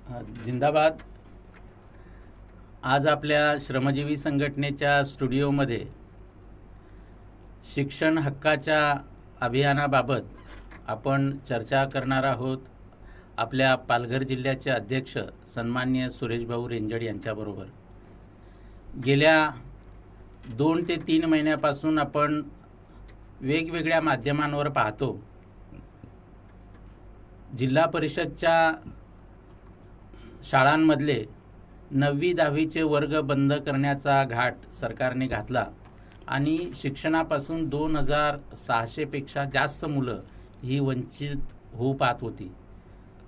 जिंदाबाद. आज आपल्या श्रमजीवी संघटनेच्या स्टुडिओमध्ये शिक्षण हक्काच्या अभियानाबाबत आपण चर्चा करणार आहोत आपल्या पालघर जिल्ह्याचे अध्यक्ष सन्माननीय सुरेशभाऊ रेंजड यांच्याबरोबर. गेल्या 2 ते 3 महिन्यापासून आपण वेगवेगळ्या माध्यमांवर पाहतो, जिल्हा परिषदच्या शाळांमधले 9वी-10वीचे वर्ग बंद करण्याचा घाट सरकारने घातला आणि शिक्षणापासून 2600पेक्षा जास्त मुलं ही वंचित होऊ पाहत होती.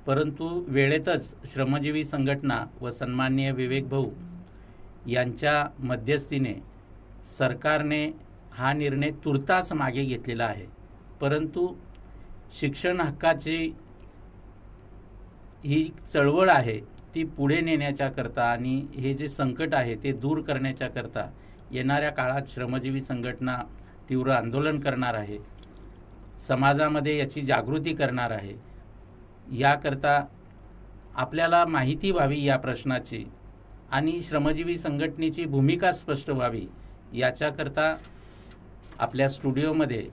परंतु वेळेतच श्रमजीवी संघटना व सन्माननीय विवेक भाऊ यांच्या मध्यस्थीने सरकारने हा निर्णय तुर्तास मागे घेतलेला आहे. परंतु शिक्षण हक्काची ही चळवळ आहे ती पुढे नेण्याच्याकरता आणि हे जे संकट आहे ते दूर करण्याच्याकरता येणाऱ्या काळात श्रमजीवी संघटना तीव्र आंदोलन करणार आहे, समाजामध्ये याची जागृती करणार आहे. याकरता आपल्याला माहिती व्हावी या प्रश्नाची आणि श्रमजीवी संघटनेची भूमिका स्पष्ट व्हावी याच्याकरता आपल्या स्टुडिओमध्ये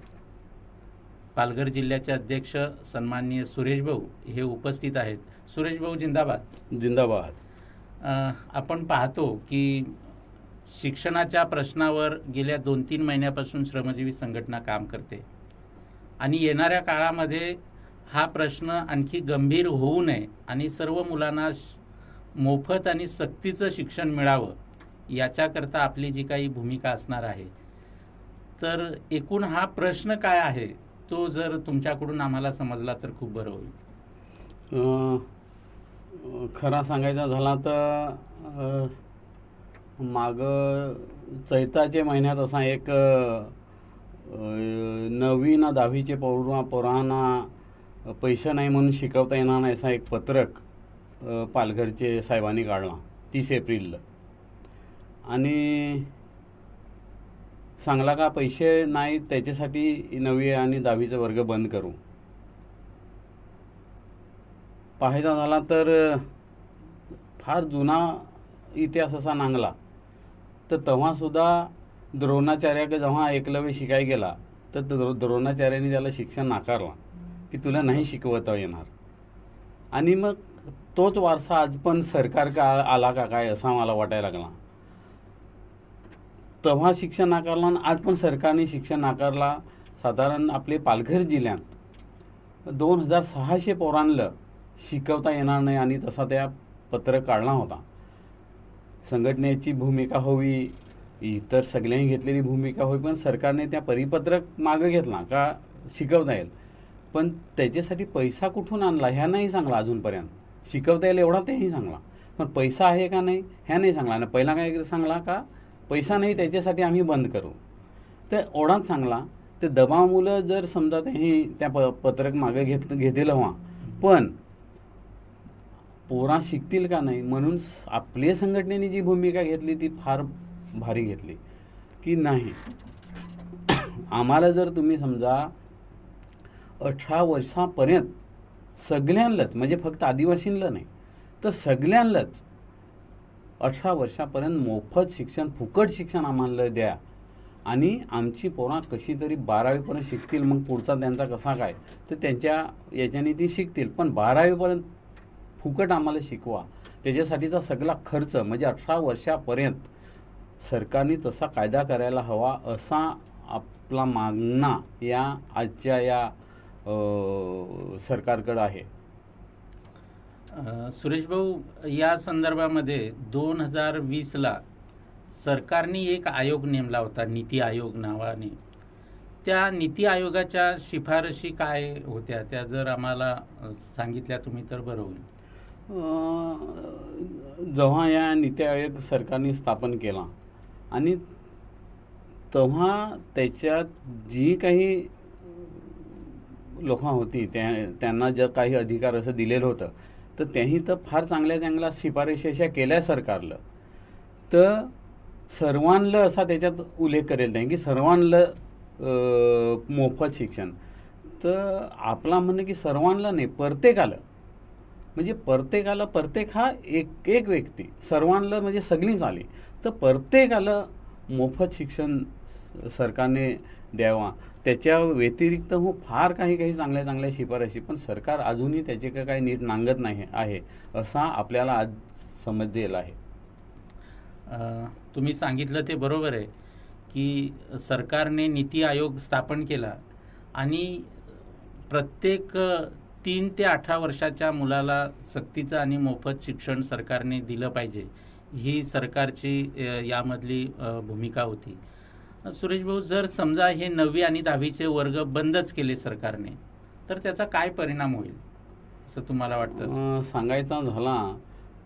पालघर जिल्ह्याचे अध्यक्ष सन्माननीय सुरेशभाऊ हे उपस्थित आहेत. सुरेशभाऊ जिंदाबाद. जिंदाबाद. आपण पाहतो की शिक्षणाच्या प्रश्नावर गेल्या 2-3 महिन्यापासून श्रमजीवी संघटना काम करते आणि येणाऱ्या काळामध्ये हा प्रश्न आणखी गंभीर होऊ नये आणि सर्व मुलांना मोफत आणि सक्तीचं शिक्षण मिळावं याच्याकरता आपली जी काही भूमिका असणार आहे, तर एकूण हा प्रश्न काय आहे तो जर तुमच्याकडून आम्हाला समजला तर खूप बरं होईल. खरा सांगायचा झाला तर माग चैताच्या महिन्यात असा एक 9वी ना 10वीचे पोरांना पैसे नाही म्हणून शिकवता येणार नाही असा एक पत्रक पालघरचे साहेबांनी काढला 30 एप्रिलला आणि सांगला का पैसे नाही त्याच्यासाठी 9वी आणि 10वीचा वर्ग बंद करू. पाहायचा झाला तर फार जुना इतिहास असा नांगला तर तेव्हासुद्धा द्रोणाचार्याकडे जेव्हा एकलव्य शिकाय गेला तर द्रोणाचार्याने त्याला शिक्षण नाकारला की तुला नाही शिकवता येणार. आणि मग तोच वारसा आज पण सरकार का आला का काय असा मला वाटायला लागला. तेव्हा शिक्षण नाकारला आणि आज पण सरकारने शिक्षण नाकारला. साधारण आपले पालघर जिल्ह्यात 2600 पोरांना शिकवता येणार नाही आणि तसा त्या पत्रक काढला होता. संघटनेची भूमिका हवी, इतर सगळ्यांनी घेतलेली भूमिका होई, पण सरकारने त्या परिपत्रक मागं घेतला का शिकवता येईल, पण त्याच्यासाठी पैसा कुठून आणला ह्या नाही सांगला अजूनपर्यंत. शिकवता येईल एवढा तेही सांगला, पण पैसा आहे का नाही ह्या नाही सांगला. आणि पहिला काय सांगला का पैसा नाही त्याच्यासाठी आम्ही बंद करू, तर एवढाच सांगला. ते दबावामुळं जर समजा तेही त्या पत्रक मागं घेतलेलं हवा, पण पोरा शिकतील का नाही म्हणून आपल्या संघटनेने जी भूमिका घेतली ती फार भारी घेतली की नाही आम्हाला जर तुम्ही समजा 18 वर्षापर्यंत सगळ्यांनाच, म्हणजे फक्त आदिवासींना नाही तर सगळ्यांनाच 18 वर्षापर्यंत मोफत शिक्षण, फुकट शिक्षण आम्हाला द्या आणि आमची पोरा कशी तरी 12वीपर्यंत शिकतील. मग पुढचा त्यांचा कसा काय तर त्यांच्या याच्याने ती शिकतील, पण 12वीपर्यंत फुकट आम्हाला शिकवा. त्याच्यासाठीचा सगळा खर्च म्हणजे 18 वर्षापर्यंत सरकारने तसा कायदा करायला हवा असा आपला मागणा या आजच्या या सरकारकडं आहे. सुरेशभाऊ, या संदर्भामध्ये 2020ला सरकारने एक आयोग नेमला होता, नीती आयोग नावाने. त्या नीती आयोगाच्या शिफारशी काय होत्या त्या जर आम्हाला सांगितल्या तुम्ही तर बरं होईल. जेव्हा या नीती आयोग सरकारने स्थापन केला आणि तेव्हा त्याच्यात जी काही लोक होती त्यांना जे काही अधिकार असं दिलेलं होतं तर त्यांनी तर फार चांगल्या शिफारशी अशा केल्या सरकारला. तर सर्वांना असा त्याच्यात उल्लेख करेल नाही की सर्वांना मोफत शिक्षण. तर आपला म्हणणं की सर्वांना नाही, प्रत्येकाला म्हणजे प्रत्येक हा एक एक व्यक्ती सर्वांना म्हणजे सगळीच आली तर प्रत्येकाला मोफत शिक्षण सरकारने द्यावा. त्याच्या व्यतिरिक्त हो फार काही चांगल्या चांगल्या शिफारशी पण सरकार अजूनही त्याचे काही नीट नांगत नाही आहे असा आपल्याला आज समजेल आहे. तुम्ही सांगितलं ते बरोबर आहे की सरकारने नीती आयोग स्थापन केला आणि प्रत्येक 3 ते 18 वर्षाच्या मुलाला सक्तीचं आणि मोफत शिक्षण सरकारने दिलं पाहिजे, ही सरकारची यामधली भूमिका होती. सुरेश भाऊ, जर समजा हे 9वी आणि 10वीचे वर्ग बंदच केले सरकारने, तर त्याचा काय परिणाम होईल असं तुम्हाला वाटतं? सांगायचा झाला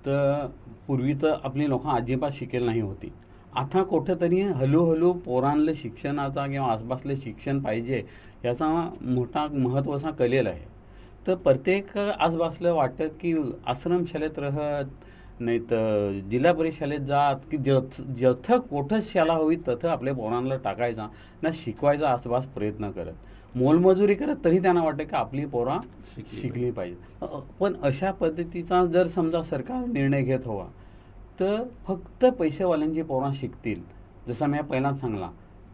तर पूर्वी तर आपली लोक अजिबात शिकेल नाही होती. आता कुठंतरी हळूहळू पोरांना शिक्षणाचा किंवा आसपासले शिक्षण पाहिजे याचा मोठा महत्त्वाचा कळलेला आहे. तर प्रत्येक आसपासलं वाटतं की आश्रमशाळेत राहत नाही तर जिल्हा परिषद शाळेत जात की जथं कुठं शाळा हवी तथं आपल्या पोरांना टाकायचा ना शिकवायचा आसपास प्रयत्न करत मोलमजुरी करत तरी त्यांना वाटतं की आपली पोरा शिकली पाहिजे. पण अशा पद्धतीचा जर समजा सरकार निर्णय घेत हवा तर फक्त पैसेवाल्यांची पोरं शिकतील. जसं मी पहिलाच सांगला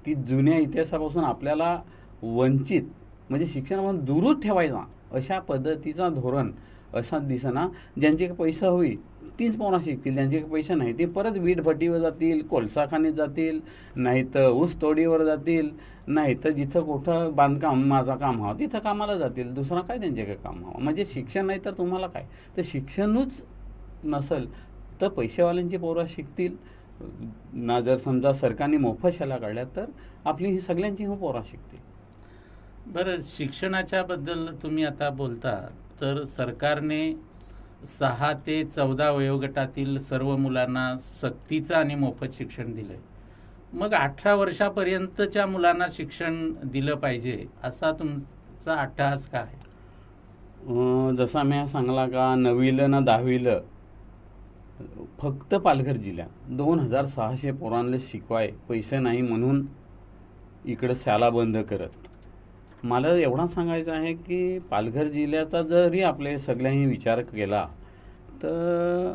की जुन्या इतिहासापासून आपल्याला वंचित म्हणजे शिक्षणापासून दूरच ठेवायचा अशा पद्धतीचा धोरण असा दिसना. ज्यांचे पैसे हवी तीच पोरं शिकतील, ज्यांचे पैसे नाही ते परत वीट भट्टीवर जातील, कोळसाखानीत जातील, नाही तर ऊस तोडीवर जातील, नाही तर जिथं कुठं बांधकाम माझा काम हवं तिथं कामाला जातील. दुसरं काय त्यांचे काय काम हवं. म्हणजे शिक्षण नाही तर तुम्हाला काय. तर शिक्षणच नसेल तर पैसेवाल्यांची पोरं शिकतील ना. जर समजा सरकारने मोफत शाळा काढल्या तर आपली ही सगळ्यांची पोरं शिकतील. बरं, शिक्षणाच्या बद्दल तुम्ही आता बोलता तर सरकारने 6 ते 14 वयोगटातील सर्व मुलांना सक्तीचं आणि मोफत शिक्षण दिलंय. मग 18 वर्षापर्यंतच्या मुलांना शिक्षण दिलं पाहिजे असा तुमचा अट्टहास का आहे? जसा मी सांगला का 9वीला ना 10वीला फक्त पालघर जिल्ह्यात 2600 पोरांना शिकवाय पैसे नाही म्हणून इकडं शाळा बंद करत. मला एवढा सांगायचं आहे की पालघर जिल्ह्याचा जरी आपले सगळ्यांनी विचार केला तर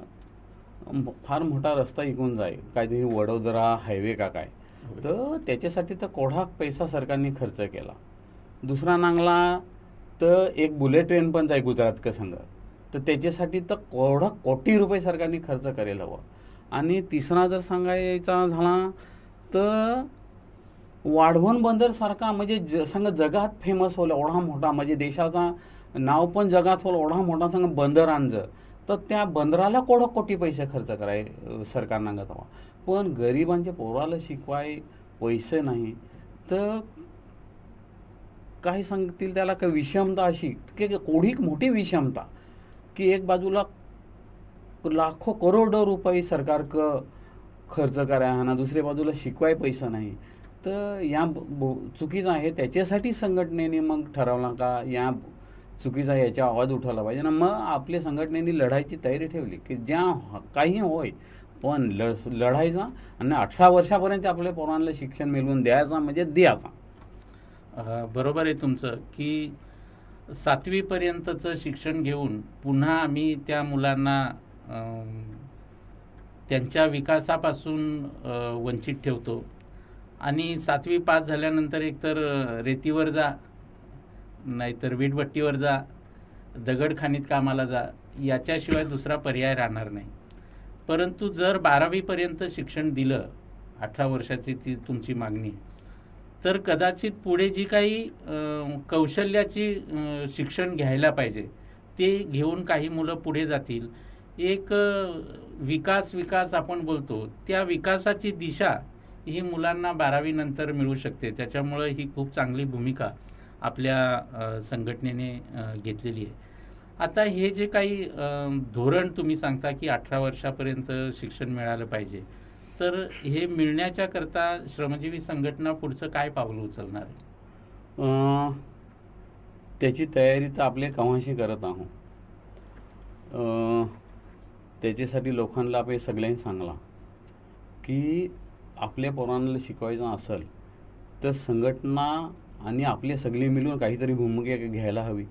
फार मोठा रस्ता इकून जाईल, काहीतरी वडोदरा हायवे का काय. तर त्याच्यासाठी तर कोढा पैसा सरकारने खर्च केला. दुसरा नांगला तर एक बुलेट ट्रेन पण जाईल गुजरात का संघ, तर त्याच्यासाठी तर कोढा कोटी रुपये सरकारने खर्च करेल हवं. आणि तिसरा जर सांगायचा झाला तर वाढवण बंदरसारखा म्हणजे सांगा जगात फेमस होलं एवढा मोठा म्हणजे देशाचा नाव पण जगात होलं एवढा मोठा सांगा बंदर आणजं, तर त्या बंदराला कोटी पैसे खर्च कराय सरकार नांगत हवा. पण गरिबांच्या पोराला शिकवाय पैसे नाही तर काही सांगतील त्याला का विषमता अशी की कोढीक मोठी विषमता की एक बाजूला लाखो करोडो रुपये सरकार खर्च कराय ना, दुसऱ्या बाजूला शिकवाय पैसा नाही. तर या चुकीचं आहे. त्याच्यासाठी संघटनेने मग ठरवला का या चुकीचा याचा आवाज उठवला पाहिजे ना. मग आपल्या संघटनेने लढायची तयारी ठेवली की ज्या काही होय पण लढायचा आणि 18 वर्षापर्यंत आपल्या पोरांना शिक्षण मिळवून द्यायचा म्हणजे द्यायचा. बरोबर आहे तुमचं की 7वी पर्यंतचं शिक्षण घेऊन पुन्हा आम्ही त्या मुलांना त्यांच्या विकासापासून वंचित ठेवतो आणि 7वी पास झाल्यानंतर एकतर रेतीवर जा, नाहीतर वीटभट्टीवर जा, दगडखानीत कामाला जा, याच्याशिवाय दुसरा पर्याय राहणार नाही. परंतु जर 12वीपर्यंत शिक्षण दिलं, 18 वर्षाची ती तुमची मागणी, तर कदाचित पुढे जी काही कौशल्याची शिक्षण घ्यायला पाहिजे ते घेऊन काही मुलं पुढे जातील. एक विकास आपण बोलतो त्या विकासाची दिशा ही मुलांना 12वी नंतर मिळू शकते. त्याच्यामुळं ही खूप चांगली भूमिका आपल्या संघटनेने घेतलेली आहे. आता हे जे काही धोरण तुम्ही सांगता की 18 वर्षापर्यंत शिक्षण मिळालं पाहिजे, तर हे मिळण्याच्या करता श्रमजीवी संघटना पुढचं काय पाऊल उचलणार आहे? त्याची तयारी तर आपले केव्हाशी करत आहोत. त्याच्यासाठी लोकांना आपण सगळ्यांनी सांगला की आपल्या पोरांना शिकवायचं असेल तर संघटना आणि आपले सगळे मिळून काहीतरी भूमिका घ्यायला हवी.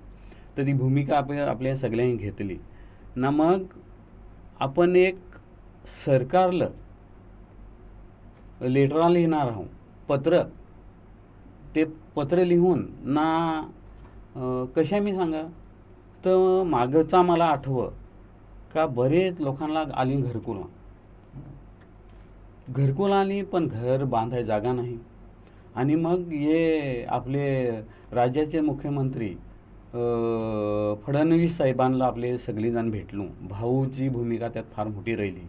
तर ती भूमिका आपल्या सगळ्यांनी घेतली. ना मग आपण एक सरकारला लेटरा लिहिणार आहोत, पत्र. ते पत्र लिहून ना कशा मी सांगा तर मागचा मला आठवं का बरेच लोकांना आली घरकुल आली, पण घर बांधाय जागा नाही. आणि मग हे आपले राज्याचे मुख्यमंत्री फडणवीस साहेबांना आपले सगळेजण भेटलो. भाऊची भूमिका त्यात फार मोठी राहिली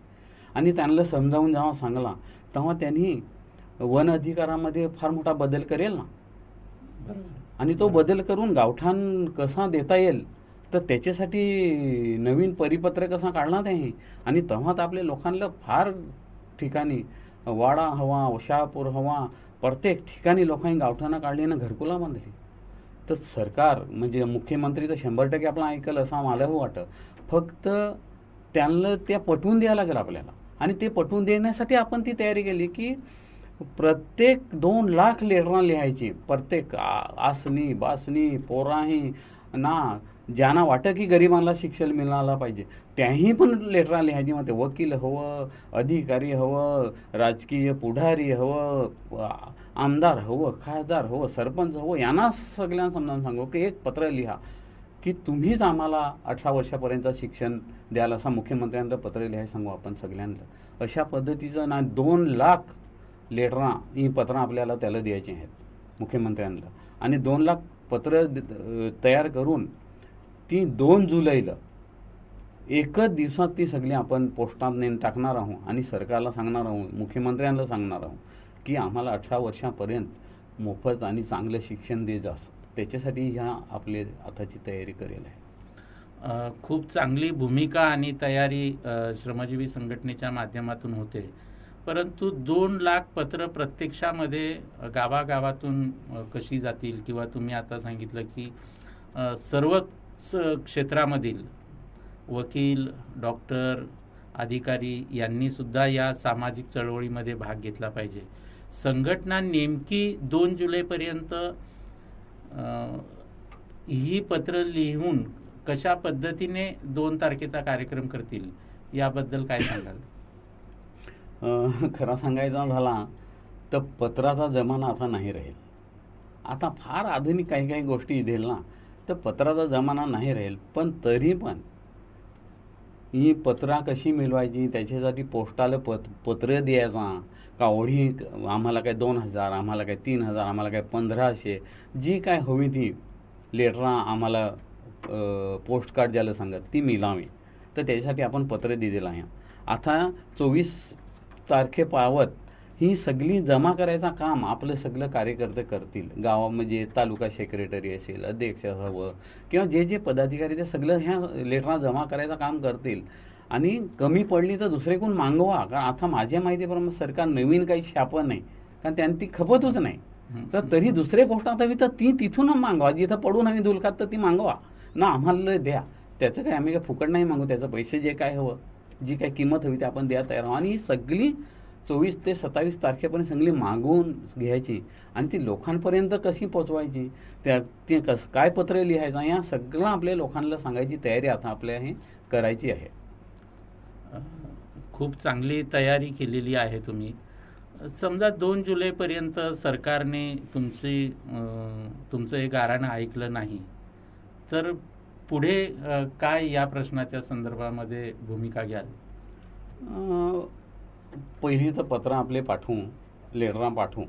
आणि त्यांना समजावून जेव्हा सांगला तेव्हा त्यांनी वन अधिकारामध्ये फार मोठा बदल करेल ना. आणि तो बदल करून गावठाण कसा देता येईल तर त्याच्यासाठी नवीन परिपत्र कसा काढणार आहे. आणि तेव्हा तर आपल्या लोकांना फार ठिकाणी वाडा हवा, शहापूर हवा, प्रत्येक ठिकाणी लोकांनी गावठाणं काढली ना घरकुला बांधली. तर सरकार म्हणजे मुख्यमंत्री तर 100% आपलं ऐकलं असं मला वाटतं. फक्त त्यांना त्या पटवून द्यायला लागेल आपल्याला. आणि ते पटवून देण्यासाठी आपण ती तयारी केली की प्रत्येक 2 लाख लेटरं लिहायची. प्रत्येक आसनी बासनी पोराही ना ज्यांना वाटतं की गरिबांना शिक्षण मिळालं पाहिजे त्याही पण लेटरं लिहायची. मग ते वकील हवं, अधिकारी हवं, राजकीय पुढारी हवं, आमदार हवं, खासदार हवं, सरपंच हवं, यांना सगळ्यांना समजावून सांगू की एक पत्र लिहा की तुम्हीच आम्हाला 18 वर्षापर्यंत शिक्षण द्याल असं मुख्यमंत्र्यांना पत्र लिहायला सांगू आपण सगळ्यांना. अशा पद्धतीचं ना 2 लाख लेटरा ही पत्रं आपल्याला त्याला द्यायची आहेत मुख्यमंत्र्यांना. आणि 2 लाख पत्र तयार करून ती 2 जुलैला एकच दिवसात ती सगळी आपण पोस्टात नेऊन टाकणार आहोत आणि सरकारला सांगणार आहोत, मुख्यमंत्र्यांना सांगणार आहोत की आम्हाला 18 वर्षापर्यंत मोफत आणि चांगलं शिक्षण दे जास. त्याच्यासाठी ह्या आपले आताची तयारी करेल आहे. खूप चांगली भूमिका आणि तयारी श्रमजीवी संघटनेच्या माध्यमातून होते. परंतु 2 लाख पत्र प्रत्यक्षामध्ये गावागावातून कशी जातील किंवा तुम्ही आता सांगितलं की सर्वच क्षेत्रामधील वकील, डॉक्टर, अधिकारी यांनी सुद्धा या सामाजिक चळवळीमध्ये भाग घेतला पाहिजे. संघटना नेमकी 2 जुलैपर्यंत ही पत्र लिहून कशा पद्धतीने 2 तारखेचा कार्यक्रम करतील याबद्दल काय सांगाल? खरा सांगायचा झाला तर पत्राचा जमाना आता नाही राहील. आता फार आधुनिक काही काही गोष्टी येतील ना, तर पत्राचा जमाना नाही राहील. पण तरी पण ही पत्रा कशी मिळवायची त्याच्यासाठी पोस्टाला पत्र द्यायचा का ओढी आम्हाला काय 2000, आम्हाला काय 3000, आम्हाला काय 1500, जी काय हवी ती लेटरा आम्हाला पोस्ट कार्ड ज्याला सांगत ती मिळावी. तर त्याच्यासाठी आपण पत्र दिलेलं आहे. आता 24 तारखेपावत ही सगळी जमा करायचं काम आपलं सगळं कार्यकर्ते करतील. गावामध्ये तालुका सेक्रेटरी असेल, अध्यक्ष हवं किंवा जे जे पदाधिकारी ते सगळं ह्या लेटरा जमा करायचं काम करतील. आणि कमी पडली तर दुसरे कोण मागवा. कारण आता माझ्या माहितीप्रमाणे सरकार नवीन काही छापं नाही, कारण त्यांनी ती खपतच नाही. तर तरी दुसरे पोस्टात हवी तर ती तिथून मागवा. जिथं पडून हवी दुलखात तर ती मागवा ना, आम्हाला द्या. त्याचं काय आम्ही काय फुकट नाही मागू. त्याचं पैसे जे काय हवं, जी काय किंमत हवी ते आपण द्या तयार आहोत. आणि ही सगळी 24 ते 27 तारखेपर्यंत सगळी मागवून घ्यायची आणि ती लोकांपर्यंत कशी पोचवायची, ते काय पत्र लिहायचं, या सगळं आपल्या लोकांना सांगायची तयारी आता आपल्या हे करायची आहे. खूप चांगली तयारी केलेली आहे तुम्ही. समजा 2 जुलैपर्यंत सरकारने तुमचं हे गाऱ्हाणं ऐकलं नाही तर पुढे काय या प्रश्नाच्या संदर्भामध्ये भूमिका घ्याल? पहिली तर पत्र आपले पाठवू, लेटरा पाठवू,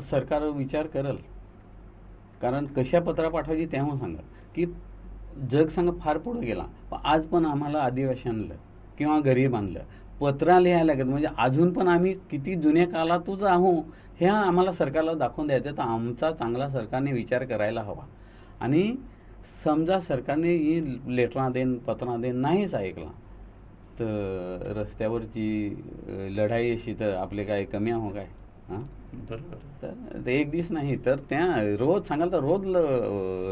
सरकार विचार करेल. कारण कशा पत्र पाठवायची तेव्हा सांगा की जग सांगा फार पुढे गेला. पण आज पण आम्हाला आदिवासींना किंवा गरिबांना पत्र लिहायला लागत. म्हणजे अजून पण आम्ही किती जुन्या काळातच आहो हे आम्हाला सरकारला दाखवून द्यायचं. तर आमचा चांगला सरकारने विचार करायला हवा. आणि समजा सरकारने ही लेटरा देन पत्रा देन नाहीच ऐकला तर रस्त्यावरची लढाई अशी तर आपले काय कमी आहो काय? हां, बरोबर. तर ते एक दिवस नाही तर त्या रोज सांगाल तर रोज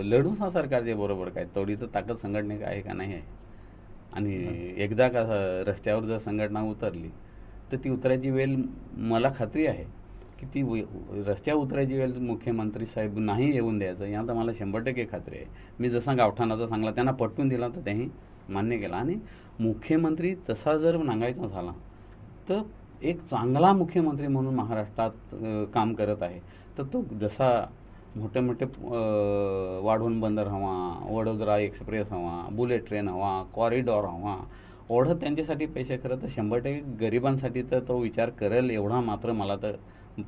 लढून हा सरकारच्या बरोबर काय तेवढी तर ताकद संघटने आहे का नाही आहे. आणि एकदा का रस्त्यावर जर संघटना उतरली तर ती उतरायची वेळ मला खात्री आहे की ती रस्त्यावर उतरायची वेळ मुख्यमंत्री साहेब नाही येऊन द्यायचं, यात मला 100% खात्री आहे. मी जसा गावठाणाचा सांगला त्यांना पटवून दिला तर त्याही मान्य केला. आणि मुख्यमंत्री तसा जर सांगायचा झाला तर एक चांगला मुख्यमंत्री म्हणून महाराष्ट्रात काम करत आहे. तर तो जसा मोठे मोठे वाढवण बंदर हवा, वडोदरा एक्सप्रेस हवा, बुलेट ट्रेन हवा, कॉरिडॉर हवा, एवढं त्यांच्यासाठी पैसे खरं तर 100% गरिबांसाठी तर तो विचार करेल एवढा मात्र मला तर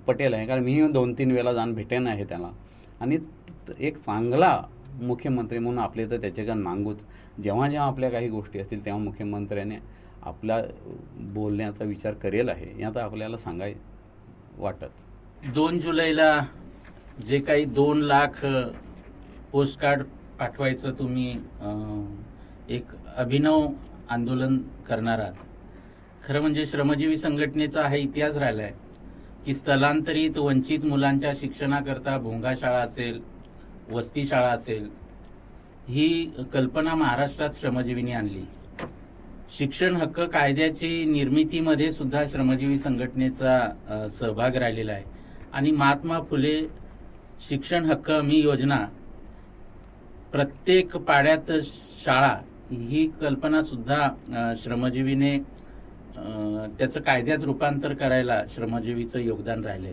पटेल आहे. कारण मी 2-3 वेळा जाऊन भेटेन आहे त्याला. आणि एक चांगला मुख्यमंत्री म्हणून आपले तर त्याच्याकडे नांगूच. जेव्हा जेव्हा आपल्या काही गोष्टी असतील तेव्हा मुख्यमंत्र्याने आपला बोलण्याचा विचार करेल आहे, हे आता आपल्याला सांगाय वाटत. 2 जुलैला जे काही 2 लाख पोस्टकार्ड पाठवायचं तुम्ही एक अभिनव आंदोलन करणार आहात. खरं म्हणजे श्रमजीवी संघटनेचा हा इतिहास राहिला आहे की स्थलांतरित वंचित मुलांच्या शिक्षणाकरता भोंगा शाळा असेल, वसती शाळा असेल, ही कल्पना महाराष्ट्रात श्रमजीवींनी आणली. शिक्षण हक्क कायद्याची निर्मितीमध्ये सुद्धा श्रमजीवी संघटनेचा सहभाग राहिलेला आहे. आणि महात्मा फुले शिक्षण हक्क हमी योजना, प्रत्येक पाड्यात शाळा, ही कल्पना सुद्धा श्रमजीवीने त्याचं कायद्यात रूपांतर करायला श्रमजीवीचं योगदान राहिलंय.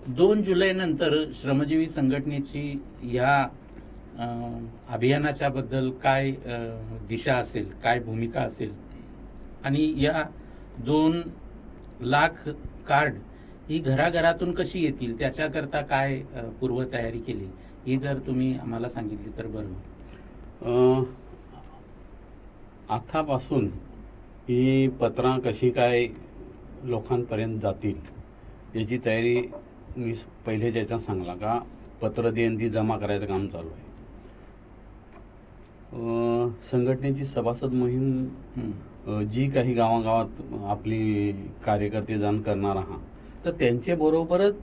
2 जुलैनंतर श्रमजीवी संघटनेची ह्या अभियानाच्या बद्दल काय दिशा असेल, काय भूमिका असेल, आणि या 2 लाख कार्ड ही घराघरातून कशी येतील त्याच्याकरता काय पूर्वतयारी केली, ही जर तुम्ही आम्हाला सांगितली तर बरं होईल. आतापासून ही पत्रं कशी काय लोकांपर्यंत जातील याची तयारी मी पहिले ज्याच्यात सांगला का पत्र देऊन ती जमा करायचं काम चालू आहे. संघटनेची सभासद मोहीम जी काही गावागावात आपली कार्यकर्ते जाण करणार आहात तर त्यांच्याबरोबरच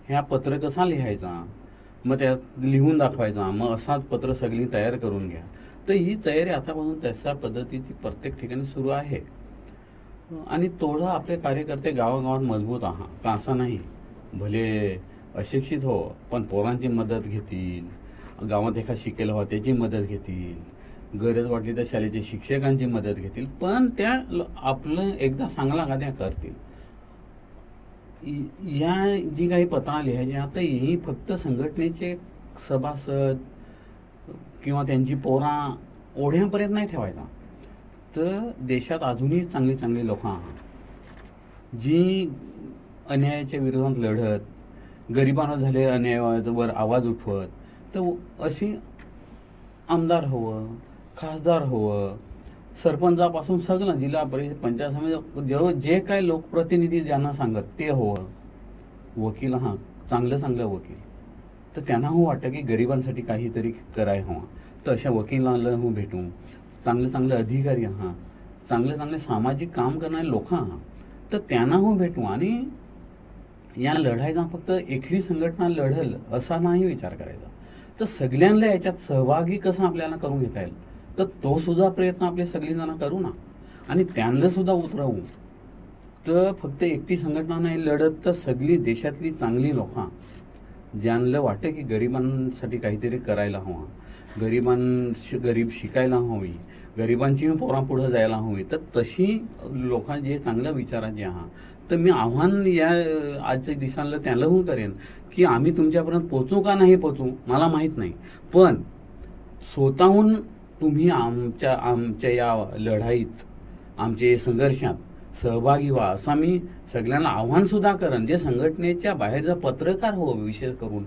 ह्या पत्र कसा लिहायचा, मग त्यात लिहून दाखवायचा, मग असाच पत्र सगळी तयार करून घ्या. तर ही तयारी आतापासून तशा पद्धतीची प्रत्येक ठिकाणी सुरू आहे. आणि थोडं आपले कार्यकर्ते गावागावात मजबूत आहात का असं नाही, भले अशिक्षित हो पण पोरांची मदत घेतील, गावात एका शिकेल हो त्याची मदत घेतील, गरज वाटली तर शाळेच्या शिक्षकांची मदत घेतील, पण त्या आपलं एकदा सांगला का त्या करतील. या जी काही पत्रं लिहायची आता ही फक्त संघटनेचे सभासद किंवा त्यांची पोरा ओढ्यापर्यंत नाही ठेवायचा. तर देशात अजूनही चांगली चांगली लोक आहात जी अन्यायाच्या विरोधात लढत, गरिबांना झाले अन्यायावर आवाज उठवत, तर अशी आमदार हवं, खासदार हवं, सरपंचापासून सगळं जिल्हा परिषद पंचायत समिती जे काय लोकप्रतिनिधी ज्यांना सांगत ते हवं. वकील चांगलं वकील, तर त्यांना हो वाटतं की गरिबांसाठी काहीतरी कराय हवं, तर अशा वकिलांना हो भेटू. चांगले अधिकारी आहात, चांगले सामाजिक काम करणारे लोक आहात, तर त्यांना हो भेटू. आणि या लढाईचा फक्त एकली संघटना लढल असा नाही विचार करायचा, तर सगळ्यांना याच्यात सहभागी कसं आपल्याला करून घेता येईल, तर तो सुद्धा प्रयत्न आपले सगळीजण करू ना. आणि त्यांना सुद्धा उतरवू. तर फक्त एकटी संघटना नाही लढत, तर सगळी देशातली चांगली लोक ज्यांना वाटतं की गरिबांसाठी काहीतरी करायला हवं, गरीब शिकायला हवी, गरिबांची पोरा पुढं जायला हवी, तर तशी लोक जे चांगल्या विचाराचे आहात, तर मी आव्हान या आजच्या दिवसांना त्यांना हो करेन की आम्ही तुमच्यापर्यंत पोचू का नाही पोचू मला माहीत नाही, पण स्वतःहून तुम्ही आमच्या या लढाईत, आमच्या संघर्षात सहभागी व्हा असं मी सगळ्यांना आव्हान सुद्धा करेन. जे संघटनेच्या बाहेरचा पत्रकार हो, विशेष करून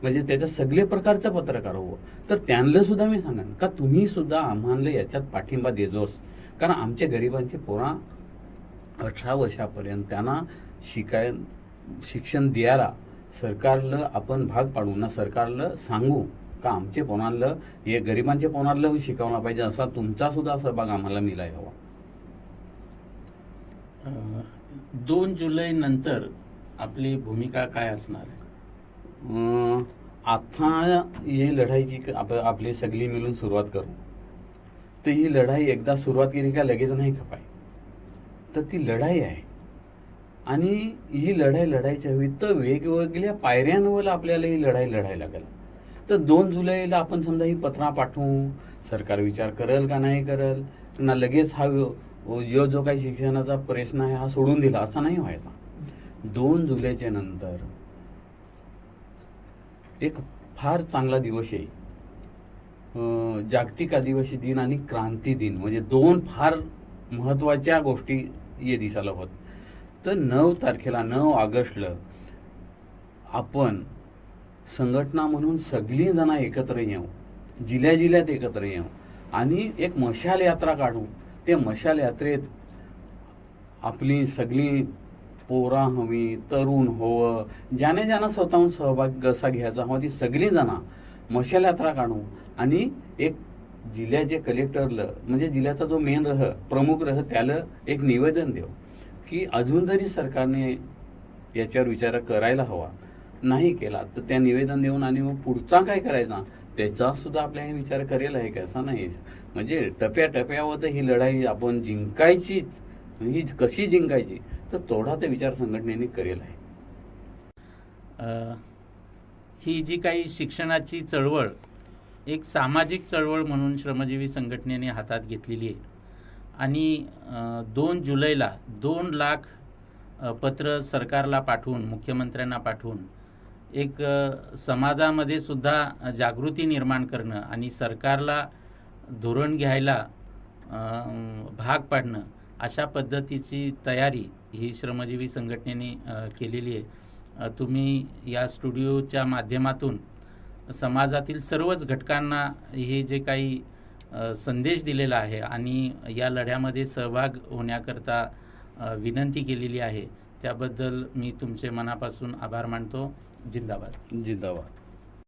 म्हणजे त्याच्या सगळे प्रकारचा पत्रकार हो, तर त्यांना सुद्धा मी सांगेन का तुम्ही सुद्धा आम्हाला याच्यात पाठिंबा देजोस. कारण आमच्या गरिबांचे पोरा 18 वर्षापर्यंत त्यांना शिक्षण द्यायला सरकारला आपण भाग पाडू ना, सरकारला सांगू का आमचे पोरांना हे गरिबांच्या पोरांना शिकवला पाहिजे, असा तुमचा सुद्धा सहभाग आम्हाला मिळायला हवा. 2 जुलै नंतर आपली भूमिका काय असणार आहे? आता ही लढाईची आपली सगळी मिळून सुरुवात करू. तर ही लढाई एकदा सुरुवात केली का लगेच नाही खपाय, तर ती लढाई आहे. आणि ही लढाई लढायची हवी तर वेगवेगळ्या पायऱ्यांवर आपल्याला ही लढाई लढायला लागेल. तर 2 जुलैला आपण समजा ही पत्रा पाठवू, सरकार विचार करेल का नाही करेल ना लगेच हा जो काही शिक्षणाचा प्रश्न आहे हा सोडून दिला असा नाही व्हायचा. 2 जुलैच्या नंतर एक फार चांगला दिवस येईल, जागतिक आदिवासी दिन आणि क्रांती दिन, म्हणजे 2 फार महत्त्वाच्या गोष्टी ये दिसायला होत. तर 9 तारखेला 9 ऑगस्टला आपण संघटना म्हणून सगळी जण एकत्र येऊ, जिल्ह्यात एकत्र येऊ आणि एक मशाल यात्रा काढू. ते मशाल यात्रेत आपली सगळी पोरा हवी, तरुण हवं, ज्याने स्वतःहून सहभाग कसा घ्यायचा हवा ती सगळी जण मशाल यात्रा काढू आणि एक जिल्ह्याचे कलेक्टरला, म्हणजे जिल्ह्याचा जो मेन प्रमुख त्याला एक निवेदन देऊ की अजून तरी सरकारने याच्यावर विचार करायला हवा. नाही केला तर त्या निवेदन देऊन आणि मग पुढचा काय करायचा त्याचा सुद्धा आपल्याला विचार करेल आहे का, असं नाही. म्हणजे टप्प्याटप्प्यावर ही लढाई आपण जिंकायचीच, ही कशी जिंकायची तर थोडा ते विचार संघटनेने करेल आहे. ही जी काही शिक्षणाची चळवळ एक सामाजिक चळवळ म्हणून श्रमजीवी संघटनेने हातात घेतलेली आहे आणि 2 जुलैला 2 लाख पत्र सरकारला पाठवून, मुख्यमंत्र्यांना पाठवून एक समाजामध्ये सुद्धा जागृती निर्माण करणं आणि सरकारला धोरण घ्यायला भाग पाडणं, अशा पद्धतीची तयारी ही श्रमजीवी संघटनेने केलेली आहे. तुम्ही या स्टुडिओच्या माध्यमातून समाजातील सर्वच घटकांना हे जे काही संदेश दिलेला आहे आणि या लढ्यामध्ये सहभाग होण्याकरता विनंती केलेली आहे, त्याबद्दल मी तुमचे मनापासून आभार मानतो. जिंदाबाद. जिंदाबाद.